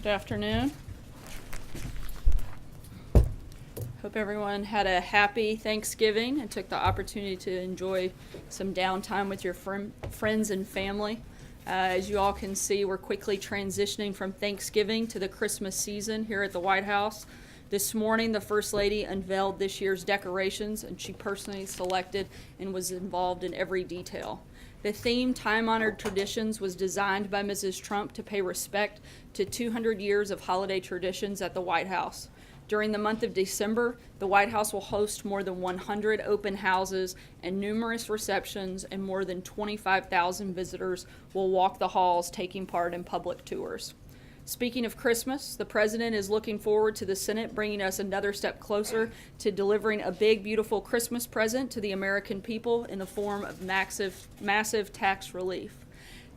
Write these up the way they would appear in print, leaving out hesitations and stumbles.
Good afternoon. Hope everyone had a happy Thanksgiving and took the opportunity to enjoy some downtime with your friends and family. As you all can see, we're quickly transitioning from Thanksgiving to the Christmas season here at the White House. This morning, the First Lady unveiled this year's decorations, and she personally selected and was involved in every detail. The theme, Time-Honored Traditions, was designed by Mrs. Trump to pay respect to 200 years of holiday traditions at the White House. During the month of December, the White House will host more than 100 open houses and numerous receptions, and more than 25,000 visitors will walk the halls taking part in public tours. Speaking of Christmas, the President is looking forward to the Senate bringing us another step closer to delivering a big, beautiful Christmas present to the American people in the form of massive tax relief.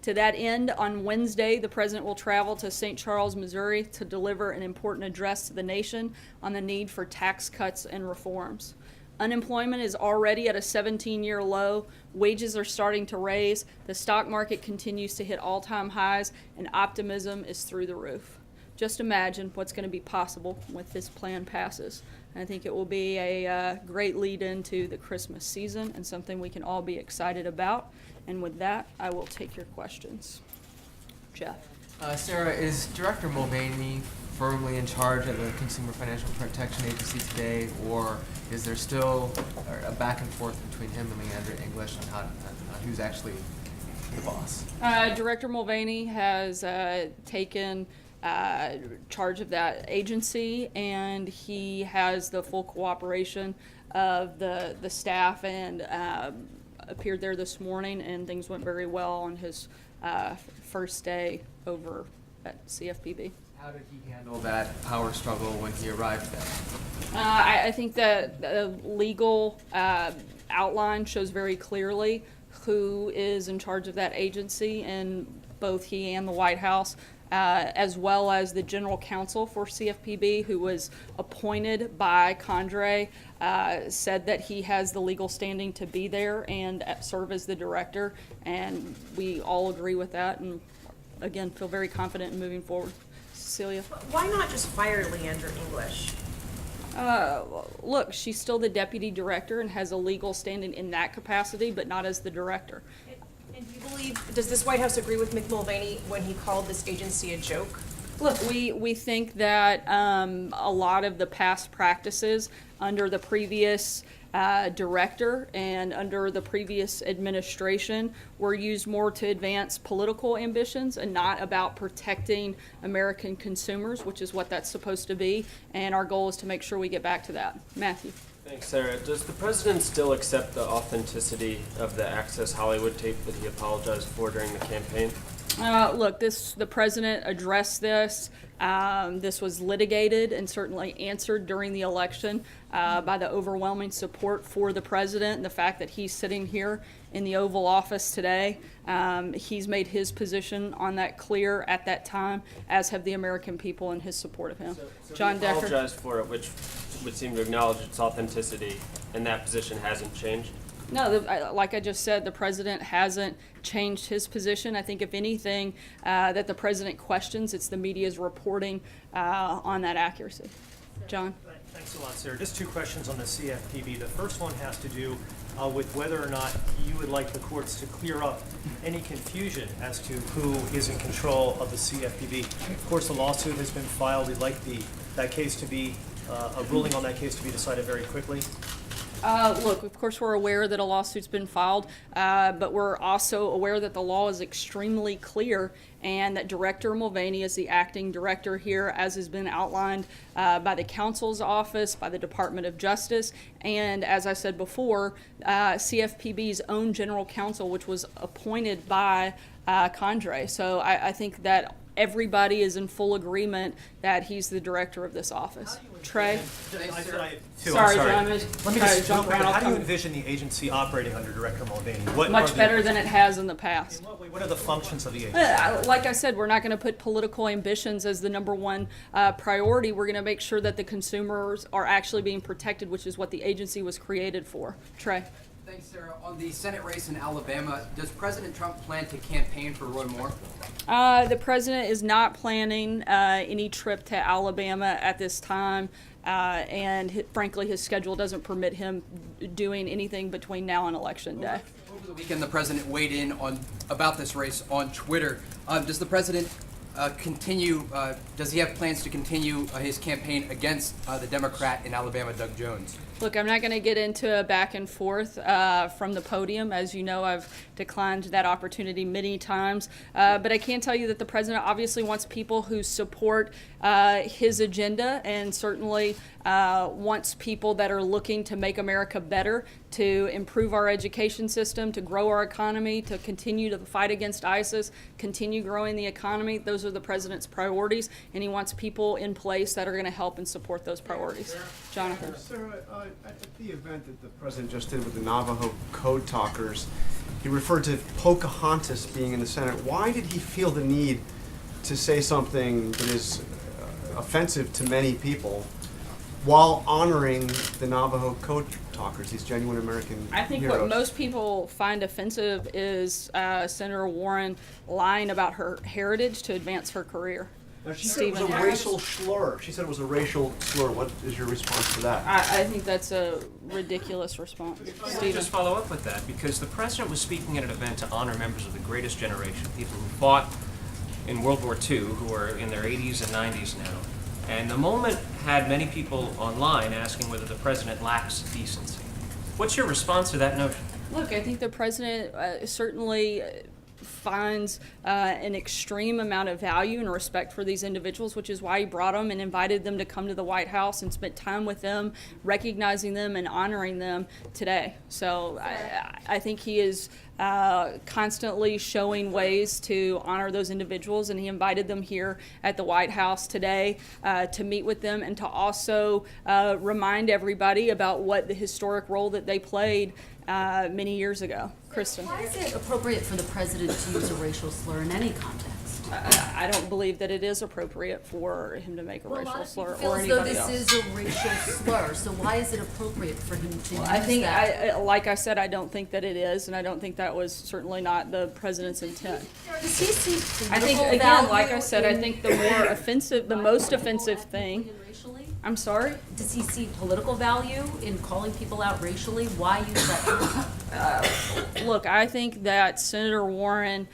To that end, on Wednesday, the President will travel to St. Charles, Missouri to deliver an important address to the nation on the need for tax cuts and reforms. Unemployment is already at a 17-year low, wages are starting to raise, the stock market continues to hit all-time highs, and optimism is through the roof. Just imagine what's going to be possible when this plan passes. I think it will be a great lead into the Christmas season and something we can all be excited about. And with that, I will take your questions. Jeff. Sarah, is Director Mulvaney firmly in charge of the Consumer Financial Protection Agency today, or is there still a back and forth between him and Leandra English on who's actually the boss? Director Mulvaney has taken charge of that agency, and he has the full cooperation of the staff, and appeared there this morning, and things went very well on his first day over at CFPB. How did he handle that power struggle when he arrived there? I think that the legal outline shows very clearly who is in charge of that agency, and both he and the White House, as well as the general counsel for CFPB, who was appointed by Condrey, said that he has the legal standing to be there and serve as the director, and we all agree with that, and again, feel very confident in moving forward. Cecilia? Why not just fire Leandra English? Look, she's still the deputy director and has a legal standing in that capacity, but not as the director. And do you believe, does this White House agree with Mick Mulvaney when he called this agency a joke? Look, we think that a lot of the past practices under the previous director and under the previous administration were used more to advance political ambitions and not about protecting American consumers, which is what that's supposed to be. And our goal is to make sure we get back to that. Matthew. Thanks, Sarah. Does the president still accept the authenticity of the Access Hollywood tape that he apologized for during the campaign? Look, the president addressed this. This was litigated and certainly answered during the election by the overwhelming support for the president and the fact that he's sitting here in the Oval Office today. He's made his position on that clear at that time, as have the American people in his support of him. So John he Decker. apologized for it, which would seem to acknowledge its authenticity, and that position hasn't changed? No, like I just said, the president hasn't changed his position. I think if anything that the president questions, it's the media's reporting on that accuracy. John? Thanks a lot, Sarah. Just two questions on the CFPB. The first one has to do with whether or not you would like the courts to clear up any confusion as to who is in control of the CFPB. Of course, the lawsuit has been filed. We'd like that case to be, a ruling on that case to be decided very quickly. Look, of course, we're aware that a lawsuit's been filed, but we're also aware that the law is extremely clear and that Director Mulvaney is the acting director here, as has been outlined by the counsel's office, by the Department of Justice, and as I said before, CFPB's own general counsel, which was appointed by Condrey. So I think that everybody is in full agreement that he's the director of this office. Trey? Sorry, John. Let me just jump around. How do you envision the agency operating under Director Mulvaney? Much better than it has in the past. In what way? What are the functions of the agency? Like I said, we're not going to put political ambitions as the number one priority. We're going to make sure that the consumers are actually being protected, which is what the agency was created for. Trey? Thanks, Sarah. On the Senate race in Alabama, does President Trump plan to campaign for Roy Moore? The president is not planning any trip to Alabama at this time, and frankly, his schedule doesn't permit him doing anything between now and Election Day. Over the weekend, the president weighed in about this race on Twitter. Does the president does he have plans to continue his campaign against the Democrat in Alabama, Doug Jones? Look, I'm not going to get into a back and forth from the podium. As you know, I've declined that opportunity many times. But I can tell you that the president obviously wants people who support his agenda, and certainly wants people that are looking to make America better, to improve our education system, to grow our economy, to continue to fight against ISIS, continue growing the economy. Those are the president's priorities, and he wants people in place that are going to help and support those priorities. Jonathan. Sarah, at the event that the president just did with the Navajo Code Talkers, he referred to Pocahontas being in the Senate. Why did he feel the need to say something that is offensive to many people while honoring the Navajo Code Talkers, these genuine American I think heroes? what most people find offensive is Senator Warren lying about her heritage to advance her career. Now, she said it was a Stephen. racial slur. She said it was a racial slur. What is your response to that? I think that's a ridiculous response. I'll Stephen. just follow up with that, because the president was speaking at an event to honor members of the greatest generation, people who fought in World War II, who are in their 80s and 90s now. And the moment had many people online asking whether the president lacks decency. What's your response to that notion? Look, I think the president certainly finds an extreme amount of value and respect for these individuals, which is why he brought them and invited them to come to the White House and spent time with them, recognizing them and honoring them today. So I think he is constantly showing ways to honor those individuals, and he invited them here at the White House today to meet with them and to also remind everybody about what the historic role that they played many years ago. Kristen. Why is it appropriate for the president to use a racial slur in any context? I don't believe that it is appropriate for him to make a racial slur Feel or as though anybody this else. is a racial slur, so why is it appropriate for him to use I think, that? like I said, I don't think that it is, and I don't think that was certainly not the president's intent. Does he see I think, political again, like I value said, I in- think the more offensive, the most offensive thing. and racially? I'm sorry. Does he see political value in calling people out racially? Why use that term? Look, I think that Senator Warren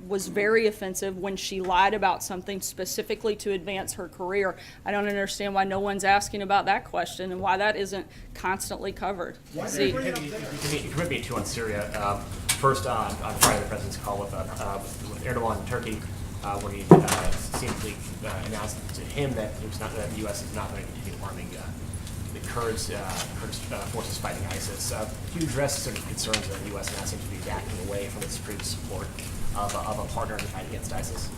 was very offensive when she lied about something specifically to advance her career. I don't understand why no one's asking about that question and why that isn't constantly covered. See, You commit me to on Syria. First, on Friday, the president's call with Erdogan in Turkey, where he seemingly announced to him that it was not that the U.S. is not going to continue arming the Kurds forces fighting ISIS. Do you address sort of concerns that the U.S. now seems to be backing away from its previous support of a partner in the fight against ISIS?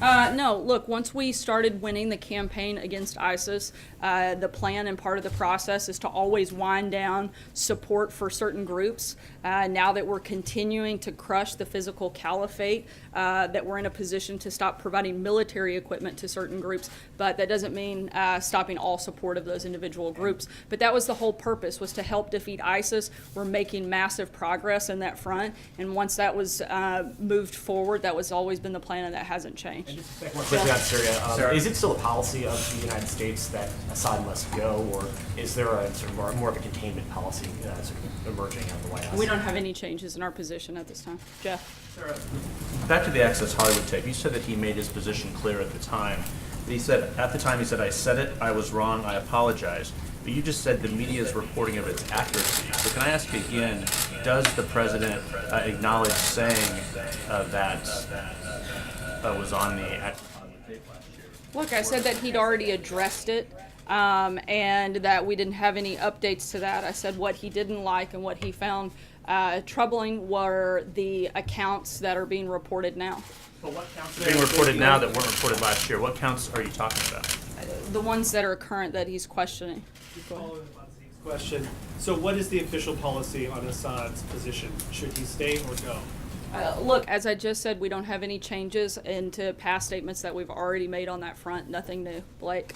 No, look, once we started winning the campaign against ISIS, the plan and part of the process is to always wind down support for certain groups. Now that we're continuing to crush the physical caliphate, that we're in a position to stop providing military equipment to certain groups, but that doesn't mean stopping all support of those individual groups. But that was the whole purpose, was to help defeat ISIS. We're making massive progress in that front, and once that was moved forward, that was always been the plan, and that hasn't changed. And just one quickly on Syria. Is it still a policy of the United States that Assad must go, or is there a sort of more of a containment policy sort of emerging out of the White House? We don't have any changes in our position at this time. Jeff? Back to the Access Hollywood tape. You said that he made his position clear at the time. He said, at the time, he said, "I said it, I was wrong, I apologize." But you just said the media's reporting of its accuracy. So can I ask again, does the president acknowledge saying that was on the Access Hollywood tape last year? Look, I said that he'd already addressed it, and that we didn't have any updates to that. I said what he didn't like and what he found troubling were the accounts that are being reported now. But what counts are being reported now that weren't reported last year? What counts are you talking about? The ones that are current that he's questioning. Following up on Zeke's question, so what is the official policy on Assad's position? Should he stay or go? Look, as I just said, we don't have any changes into past statements that we've already made on that front. Nothing new. Blake?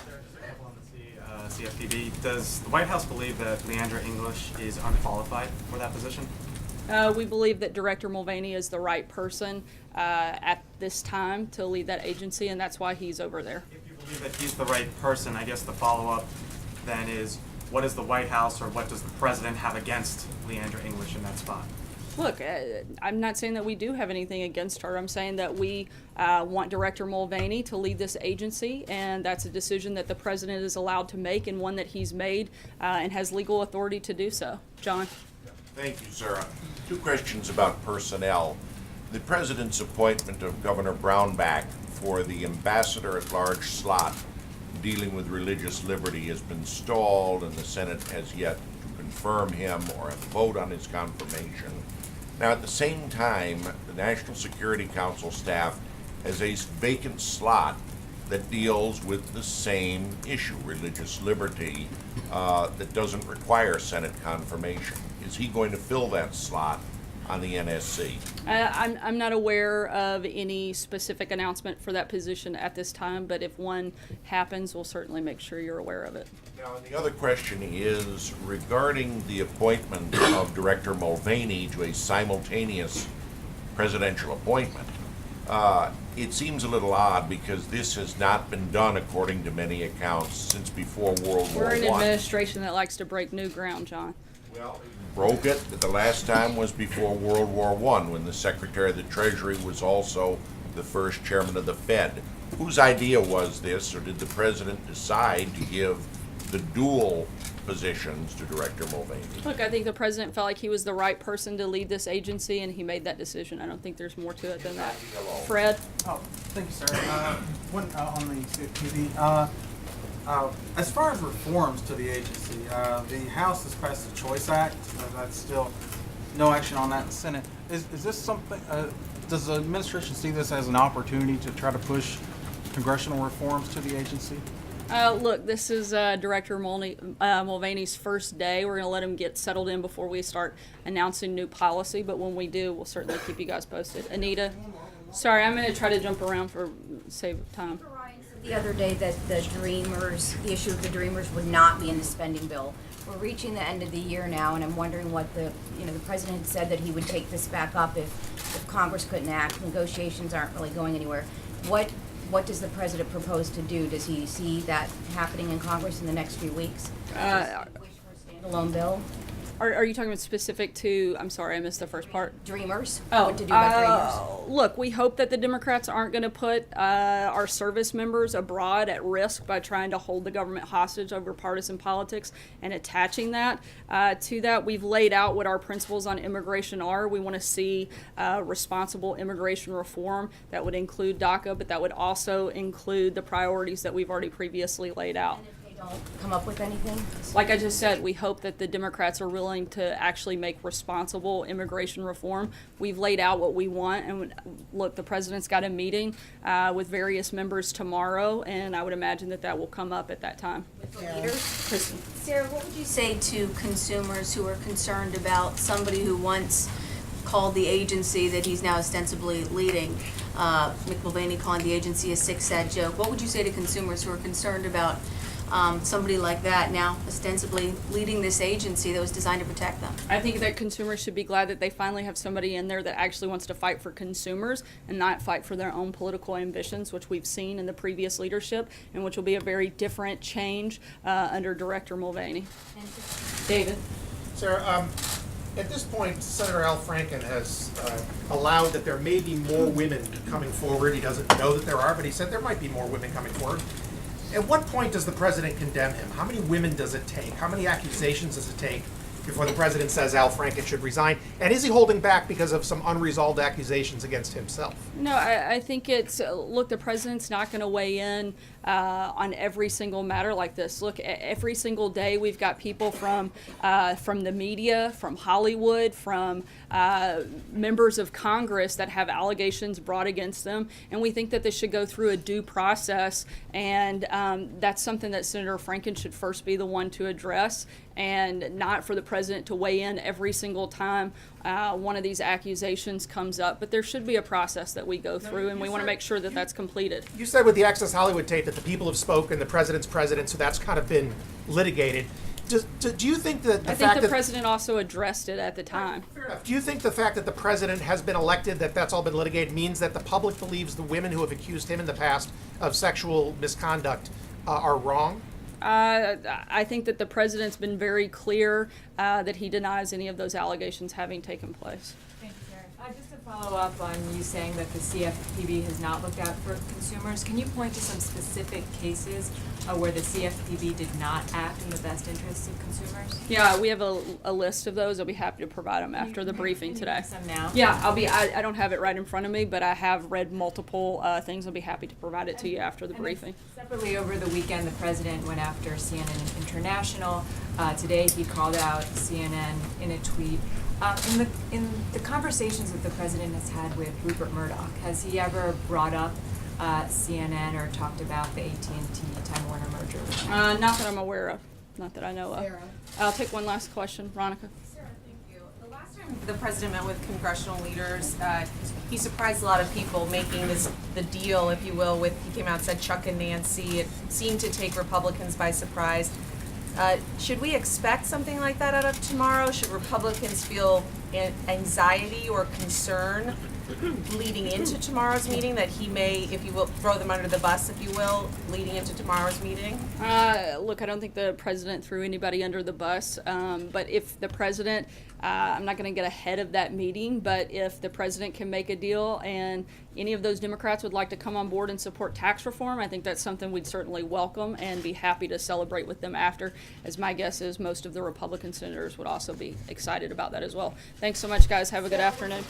CFPB. Does the White House believe that Leandra English is unqualified for that position? We believe that Director Mulvaney is the right person at this time to lead that agency, and that's why he's over there. If you believe that he's the right person, I guess the follow-up then is, what does the White House or what does the President have against Leandra English in that spot? Look, I'm not saying that we do have anything against her. I'm saying that we want Director Mulvaney to lead this agency, and that's a decision that the President is allowed to make and one that he's made and has legal authority to do so. John? Thank you, Sarah. Two questions about personnel. The President's appointment of Governor Brownback for the ambassador-at-large slot dealing with religious liberty has been stalled, and the Senate has yet to confirm him or vote on his confirmation. Now, at the same time, the National Security Council staff has a vacant slot that deals with the same issue, religious liberty, that doesn't require Senate confirmation. Is he going to fill that slot on the NSC? I'm not aware of any specific announcement for that position at this time, but if one happens, we'll certainly make sure you're aware of it. Now, and the other question is regarding the appointment of Director Mulvaney to a simultaneous presidential appointment. It seems a little odd because this has not been done, according to many accounts, since before World War I. We're an administration that likes to break new ground, John. Well, broke it. The last time was before World War I, when the Secretary of the Treasury was also the first chairman of the Fed. Whose idea was this, or did the President decide to give the dual positions to Director Mulvaney? Look, I think the President felt like he was the right person to lead this agency, and he made that decision. I don't think there's more to it than that. Fred? Oh, thank you, sir. On the CFPB, as far as reforms to the agency, the House has passed the Choice Act. That's still no action on that in the Senate. Is this something, does the administration see this as an opportunity to try to push congressional reforms to the agency? Look, this is Director Mulvaney's first day. We're going to let him get settled in before we start announcing new policy, but when we do, we'll certainly keep you guys posted. Anita? Sorry, I'm going to try to jump around for save time. The other day that the Dreamers, the issue of the Dreamers would not be in the spending bill. We're reaching the end of the year now, and I'm wondering what the President said that he would take this back up if Congress couldn't act. Negotiations aren't really going anywhere. What does the President propose to do? Does he see that happening in Congress in the next few weeks? Wish for a standalone bill? Are you talking about specific to, I'm sorry, I missed the first part. Dreamers? Oh, What to do about Dreamers? Look, we hope that the Democrats aren't going to put our service members abroad at risk by trying to hold the government hostage over partisan politics and attaching that to that. We've laid out what our principles on immigration are. We want to see responsible immigration reform that would include DACA, but that would also include the priorities that we've already previously laid out. Don't come up with anything? Like I just said, we hope that the Democrats are willing to actually make responsible immigration reform. We've laid out what we want, and look, the President's got a meeting with various members tomorrow, and I would imagine that will come up at that time. Leaders? Sarah, what would you say to consumers who are concerned about somebody who once called the agency that he's now ostensibly leading, Mick Mulvaney calling the agency a sick, sad joke? What would you say to consumers who are concerned about somebody like that now ostensibly leading this agency that was designed to protect them? I think that consumers should be glad that they finally have somebody in there that actually wants to fight for consumers and not fight for their own political ambitions, which we've seen in the previous leadership, and which will be a very different change under Director Mulvaney. David? Sarah, at this point, Senator Al Franken has allowed that there may be more women coming forward. He doesn't know that there are, but he said there might be more women coming forward. At what point does the President condemn him? How many women does it take? How many accusations does it take before the President says Al Franken should resign? And is he holding back because of some unresolved accusations against himself? No, I think it's, look, the President's not going to weigh in on every single matter like this. Look, every single day we've got people from the media, from Hollywood, from members of Congress that have allegations brought against them, and we think that this should go through a due process, and that's something that Senator Franken should first be the one to address, and not for the president to weigh in every single time one of these accusations comes up, but there should be a process that we go through, and we want to make sure that that's completed. You said with the Access Hollywood tape that the people have spoken, the president's president, so that's kind of been litigated. Do you think that I think the president also addressed it at the time. Do you think the fact that the president has been elected, that's all been litigated, means that the public believes the women who have accused him in the past of sexual misconduct are wrong? I think that the president's been very clear that he denies any of those allegations having taken place. Thank you, Karen. Just to follow up on you saying that the CFPB has not looked out for consumers, can you point to some specific cases where the CFPB did not act in the best interests of consumers? Yeah, we have a list of those. I'll be happy to provide them after the briefing today. Some now? Yeah, I don't have it right in front of me, but I have read multiple things. I'll be happy to provide it to you after the briefing. Separately, over the weekend, the president went after CNN International. Today, he called out CNN in a tweet. In the conversations that the president has had with Rupert Murdoch, has he ever brought up CNN or talked about the AT&T Time Warner merger? Not that I'm aware of. Not that I know of. Sarah. I'll take one last question. Veronica. Sarah, thank you. The last time the president met with congressional leaders, he surprised a lot of people making the deal, if you will, with, he came out and said Chuck and Nancy. It seemed to take Republicans by surprise. Should we expect something like that out of tomorrow? Should Republicans feel anxiety or concern leading into tomorrow's meeting that he may, if you will, throw them under the bus, if you will, leading into tomorrow's meeting? Look, I don't think the president threw anybody under the bus, but if the president, I'm not going to get ahead of that meeting, but if the president can make a deal and any of those Democrats would like to come on board and support tax reform, I think that's something we'd certainly welcome and be happy to celebrate with them after, as my guess is most of the Republican senators would also be excited about that as well. Thanks so much, guys. Have a good afternoon.